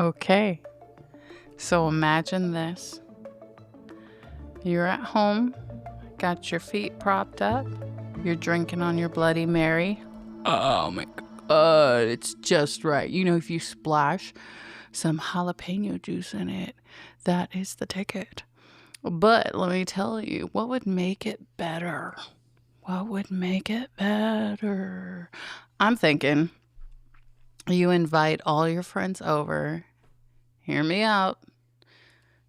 Okay, so imagine this. You're at home, got your feet propped up, you're drinking on your Bloody Mary. Oh my God, it's just right. You know, if you splash some jalapeno juice in it, that is the ticket. But let me tell you, what would make it better? What would make it better? I'm thinking you invite all your friends over. Hear me out.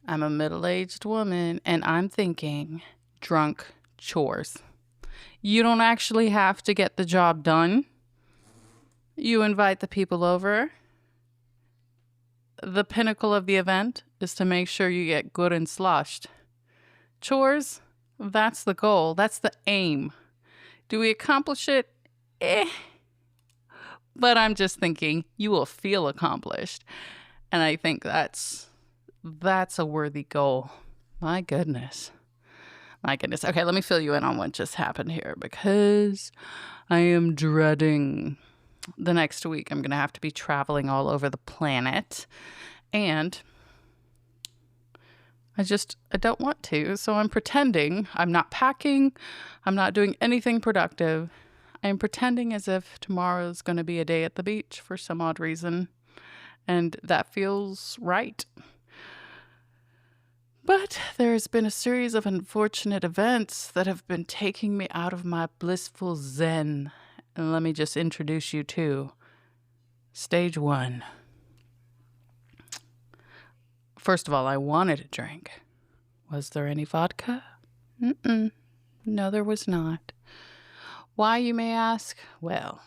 I'm a middle-aged woman, and I'm thinking drunk chores. You don't actually have to get the job done. You invite the people over. The pinnacle of the event is to make sure you get good and sloshed. Chores, that's the goal. That's the aim. Do we accomplish it? But I'm just thinking you will feel accomplished. And I think that's a worthy goal. My goodness. Okay, let me fill you in on what just happened here because I am dreading the next week. I'm going to have to be traveling all over the planet. And I don't want to. So I'm pretending I'm not packing. I'm not doing anything productive. I'm pretending as if tomorrow is going to be a day at the beach for some odd reason. And that feels right. But there's been a series of unfortunate events that have been taking me out of my blissful zen. And let me just introduce you to stage 1. First of all, I wanted a drink. Was there any vodka? No, there was not. Why, you may ask? Well,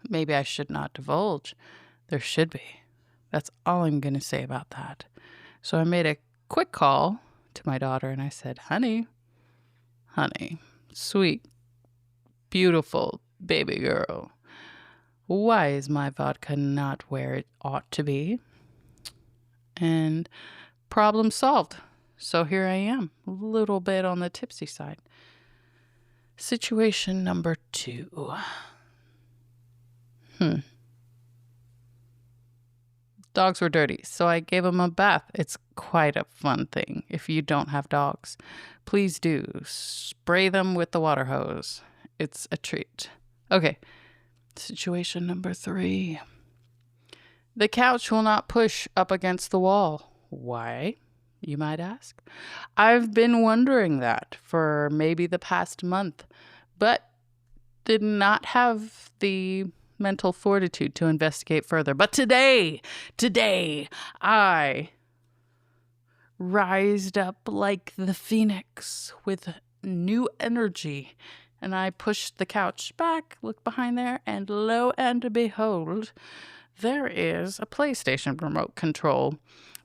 maybe I should not divulge. There should be. That's all I'm going to say about that. So I made a quick call to my daughter and I said, honey, sweet, beautiful baby girl, why is my vodka not where it ought to be? And problem solved. So here I am, a little bit on the tipsy side. Situation number 2. Dogs were dirty, so I gave them a bath. It's quite a fun thing if you don't have dogs. Please do. Spray them with the water hose. It's a treat. Okay, situation number 3. The couch will not push up against the wall. Why, you might ask? I've been wondering that for maybe the past month, but did not have the mental fortitude to investigate further. But today, I rised up like the phoenix with new energy. And I pushed the couch back, looked behind there, and lo and behold, there is a PlayStation remote control.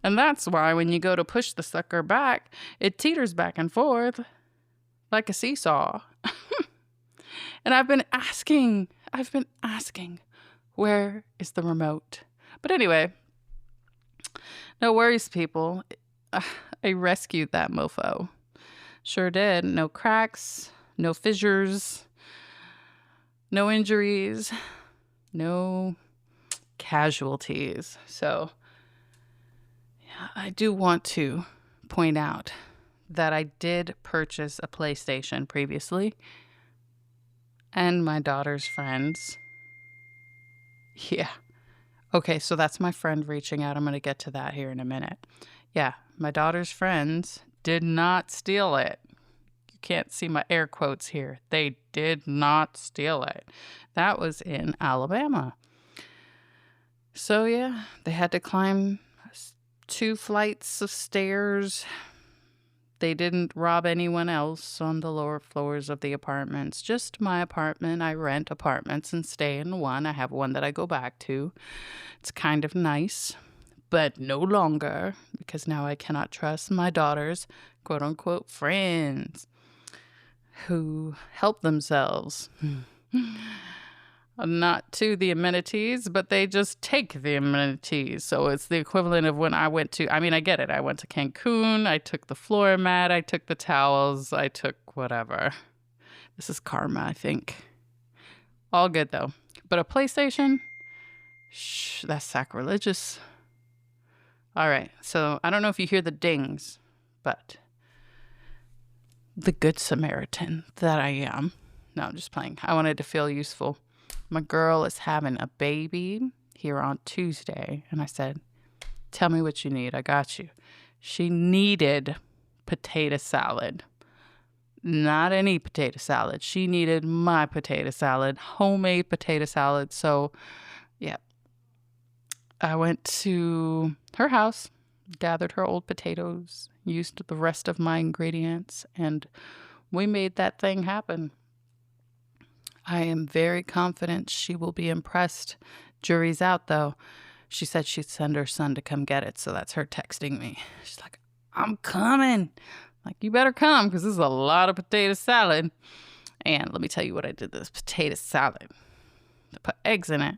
And that's why when you go to push the sucker back, it teeters back and forth like a seesaw. And I've been asking, where is the remote? But anyway, no worries, people. I rescued that mofo. Sure did. No cracks, no fissures, no injuries, no casualties. So yeah, I do want to point out that I did purchase a PlayStation previously. And my daughter's friends. Yeah. Okay, so that's my friend reaching out. I'm going to get to that here in a minute. Yeah, my daughter's friends did not steal it. You can't see my air quotes here. They did not steal it. That was in Alabama. So yeah, they had to climb 2 flights of stairs. They didn't rob anyone else on the lower floors of the apartments. Just my apartment. I rent apartments and stay in one. I have one that I go back to. It's kind of nice, but no longer, because now I cannot trust my daughter's quote-unquote friends who help themselves. Not to the amenities, but they just take the amenities. So it's the equivalent of when I went to, I get it. I went to Cancun. I took the floor mat. I took the towels. I took whatever. This is karma, I think. All good, though. But a PlayStation? Shh, that's sacrilegious. All right. So I don't know if you hear the dings, but the good Samaritan that I am. No, I'm just playing. I wanted to feel useful. My girl is having a baby here on Tuesday. And I said, tell me what you need. I got you. She needed potato salad. Not any potato salad. She needed my potato salad, homemade potato salad. So, yeah, I went to her house, gathered her old potatoes, used the rest of my ingredients, and we made that thing happen. I am very confident she will be impressed. Jury's out, though. She said she'd send her son to come get it, so that's her texting me. She's like, I'm coming. Like, you better come, because this is a lot of potato salad. And let me tell you what I did to this potato salad. I put eggs in it,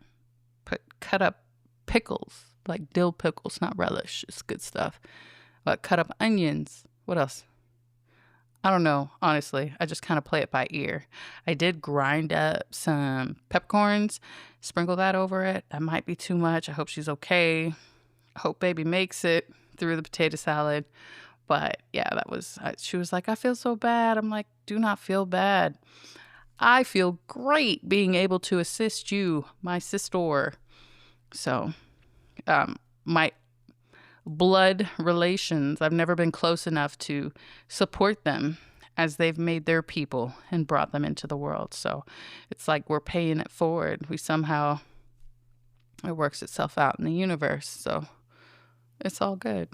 cut up pickles, like dill pickles, not relish. It's good stuff. But cut up onions. What else? I don't know, honestly. I just kind of play it by ear. I did grind up some peppercorns, sprinkle that over it. That might be too much. I hope she's okay. I hope baby makes it through the potato salad. But yeah, she was like, I feel so bad. I'm like, do not feel bad. I feel great being able to assist you, my sister. So, my blood relations, I've never been close enough to support them as they've made their people and brought them into the world. So it's like we're paying it forward. It works itself out in the universe. So it's all good.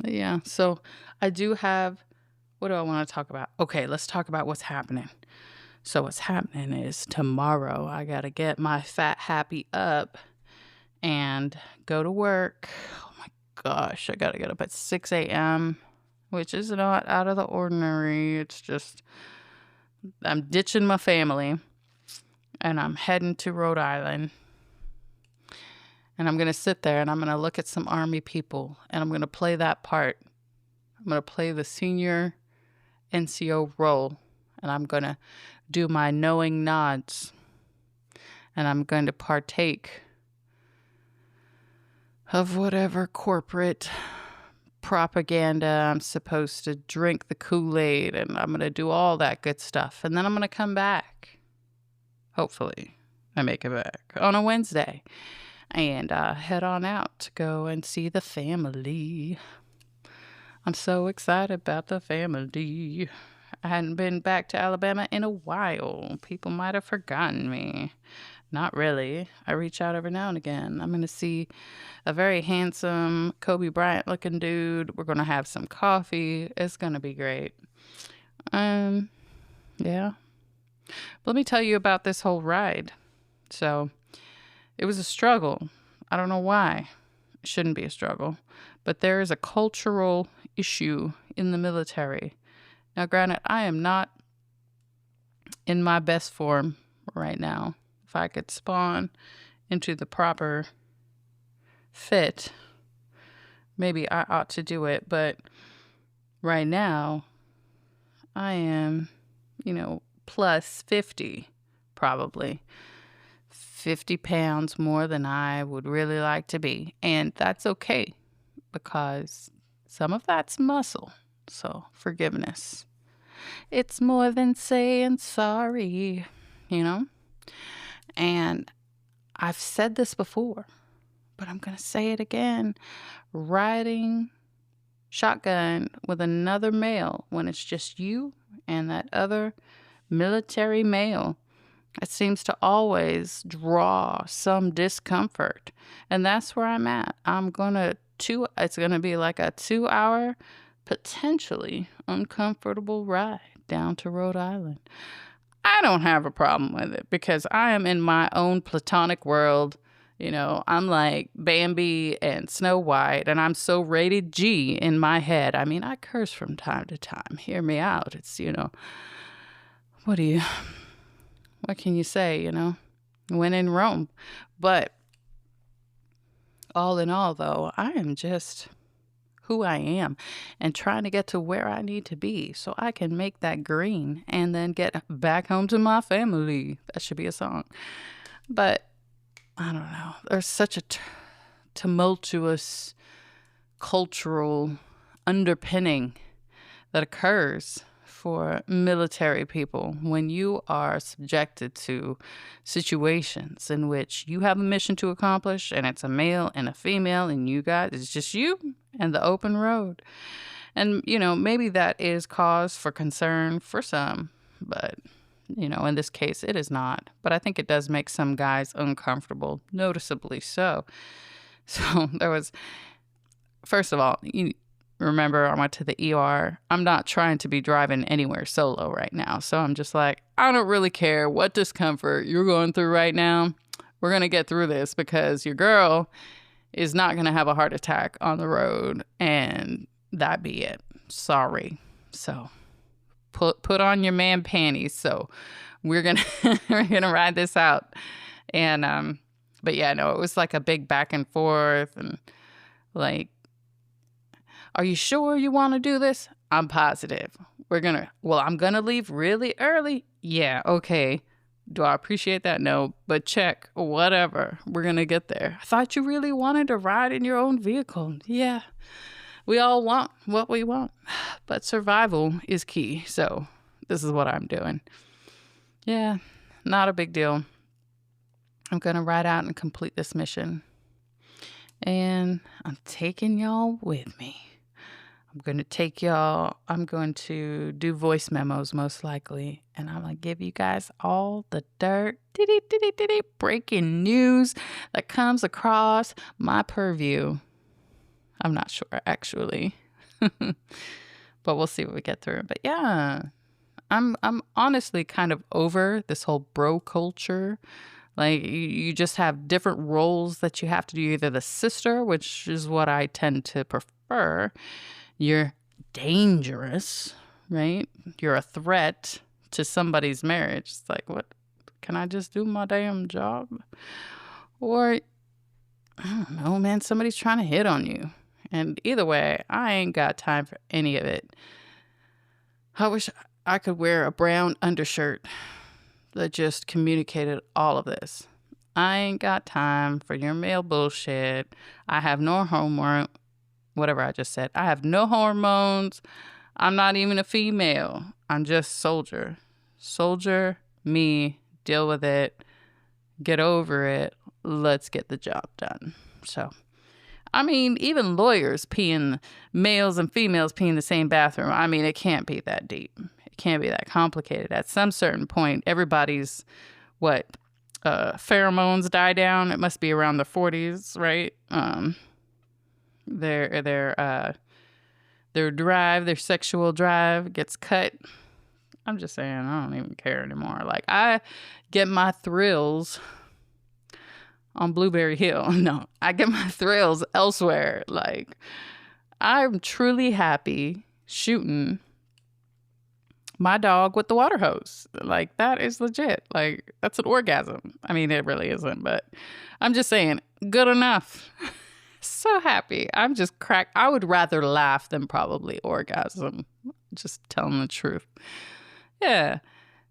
Yeah. So I do have, what do I want to talk about? Okay, let's talk about what's happening. So what's happening is tomorrow I got to get my fat happy up and go to work. Oh my gosh, I got to get up at 6 a.m., which is not out of the ordinary. It's just, I'm ditching my family and I'm heading to Rhode Island. And I'm going to sit there and I'm going to look at some Army people and I'm going to play that part. I'm going to play the senior NCO role and I'm going to do my knowing nods and I'm going to partake of whatever corporate propaganda. I'm supposed to drink the Kool-Aid and I'm going to do all that good stuff. And then I'm going to come back. Hopefully I make it back on a Wednesday and head on out to go and see the family. I'm so excited about the family. I hadn't been back to Alabama in a while. People might have forgotten me. Not really. I reach out every now and again. I'm going to see a very handsome Kobe Bryant looking dude. We're going to have some coffee. It's going to be great. Yeah. Let me tell you about this whole ride. So it was a struggle. I don't know why. It shouldn't be a struggle. But there is a cultural issue in the military. Now, granted, I am not in my best form right now. If I could spawn into the proper fit, maybe I ought to do it. But right now, I am, plus 50, probably. 50 pounds more than I would really like to be. And that's okay because some of that's muscle. So forgiveness. It's more than saying sorry, And I've said this before, but I'm going to say it again. Riding shotgun with another male when it's just you and that other military male, it seems to always draw some discomfort. And that's where I'm at. It's going to be like a 2-hour, potentially uncomfortable ride down to Rhode Island. I don't have a problem with it because I am in my own platonic world. I'm like Bambi and Snow White, and I'm so rated G in my head. I mean, I curse from time to time. Hear me out. It's, what can you say, when in Rome? But all in all, though, I am just who I am and trying to get to where I need to be so I can make that green and then get back home to my family. That should be a song. But I don't know. There's such a tumultuous cultural underpinning that occurs for military people when you are subjected to situations in which you have a mission to accomplish and it's a male and a female and you guys, it's just you and the open road. And, maybe that is cause for concern for some, but, in this case, it is not. But I think it does make some guys uncomfortable, noticeably so. So first of all, remember, I went to the ER. I'm not trying to be driving anywhere solo right now. So I'm just like, I don't really care what discomfort you're going through right now. We're going to get through this because your girl is not going to have a heart attack on the road. And that be it. Sorry. So put on your man panties. So we're going to ride this out. And, but yeah, no, it was like a big back and forth and like, are you sure you want to do this? I'm positive. I'm going to leave really early. Yeah, okay. Do I appreciate that? No, but check, whatever. We're going to get there. I thought you really wanted to ride in your own vehicle. Yeah, we all want what we want, but survival is key. So this is what I'm doing. Yeah, not a big deal. I'm going to ride out and complete this mission. And I'm taking y'all with me. I'm going to do voice memos most likely. And I'm going to give you guys all the dirt, breaking news that comes across my purview. I'm not sure, actually. But we'll see what we get through. But yeah, I'm honestly kind of over this whole bro culture. Like, you just have different roles that you have to do. Either the sister, which is what I tend to prefer. You're dangerous, right? You're a threat to somebody's marriage. It's like, what? Can I just do my damn job? Or, I don't know, man, somebody's trying to hit on you. And either way, I ain't got time for any of it. I wish I could wear a brown undershirt that just communicated all of this. I ain't got time for your male bullshit. I have no homework. Whatever I just said. I have no hormones. I'm not even a female. I'm just soldier. Soldier, me, deal with it, get over it. Let's get the job done. So, I mean, even lawyers males and females pee in the same bathroom. I mean, it can't be that deep. It can't be that complicated. At some certain point, everybody's, pheromones die down. It must be around the 40s, right? Their sexual drive gets cut. I'm just saying, I don't even care anymore. Like, I get my thrills on Blueberry Hill. No, I get my thrills elsewhere. Like, I'm truly happy shooting my dog with the water hose. Like, that is legit. Like, that's an orgasm. I mean, it really isn't, but I'm just saying, good enough. So happy. I'm just cracked. I would rather laugh than probably orgasm. Just telling the truth. Yeah.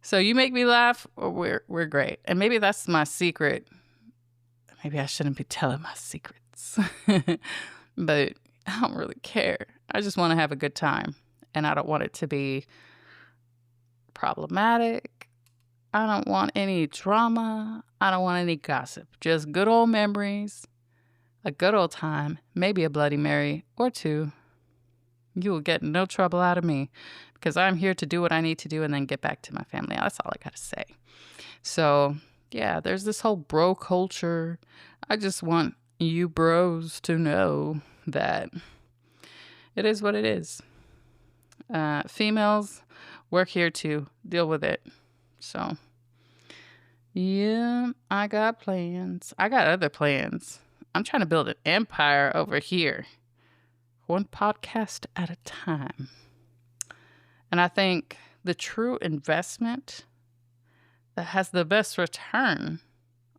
So you make me laugh, or we're great. And maybe that's my secret. Maybe I shouldn't be telling my secrets. But I don't really care. I just want to have a good time. And I don't want it to be problematic. I don't want any drama. I don't want any gossip. Just good old memories. A good old time, maybe a Bloody Mary or two. You will get no trouble out of me because I'm here to do what I need to do and then get back to my family. That's all I got to say. So, yeah, there's this whole bro culture. I just want you bros to know that it is what it is. Females work here to deal with it. So, yeah, I got plans. I got other plans. I'm trying to build an empire over here, one podcast at a time. And I think the true investment that has the best return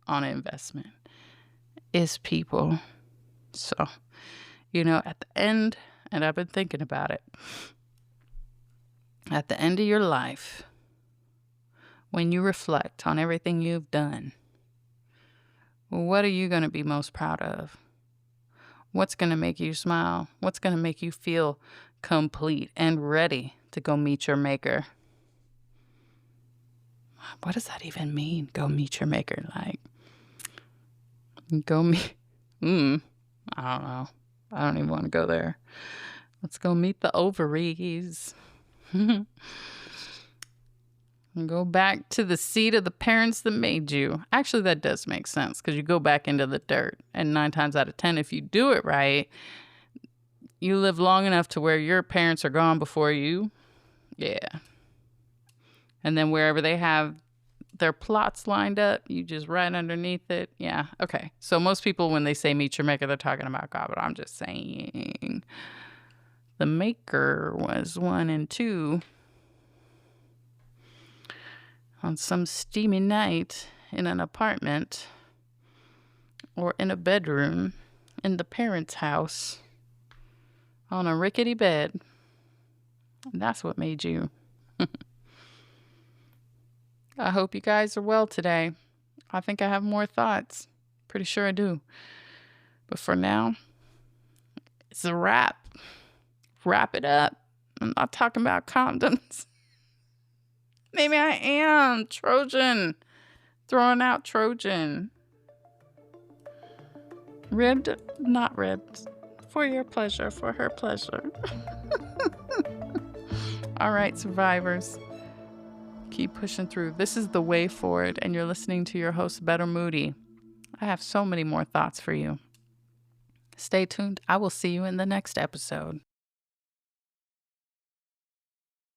on investment is people. So, at the end, and I've been thinking about it, at the end of your life, when you reflect on everything you've done, what are you going to be most proud of? What's going to make you smile? What's going to make you feel complete and ready to go meet your maker? What does that even mean? Go meet your maker. Like, go meet. I don't know. I don't even want to go there. Let's go meet the ovaries. And go back to the seed of the parents that made you. Actually, that does make sense because you go back into the dirt. And 9 times out of 10, if you do it right, you live long enough to where your parents are gone before you. Yeah. And then wherever they have their plots lined up, you just right underneath it. Yeah. Okay. So most people, when they say meet your maker, they're talking about God, but I'm just saying the maker was 1 and 2 on some steamy night in an apartment or in a bedroom in the parents' house on a rickety bed. And that's what made you. I hope you guys are well today. I think I have more thoughts. Pretty sure I do. But for now, it's a wrap. Wrap it up. I'm not talking about condoms. Maybe I am. Trojan. Throwing out Trojan. Ribbed? Not ribbed. For your pleasure. For her pleasure. All right, survivors. Keep pushing through. This is the way forward, and you're listening to your host, Better Moody. I have so many more thoughts for you. Stay tuned. I will see you in the next episode.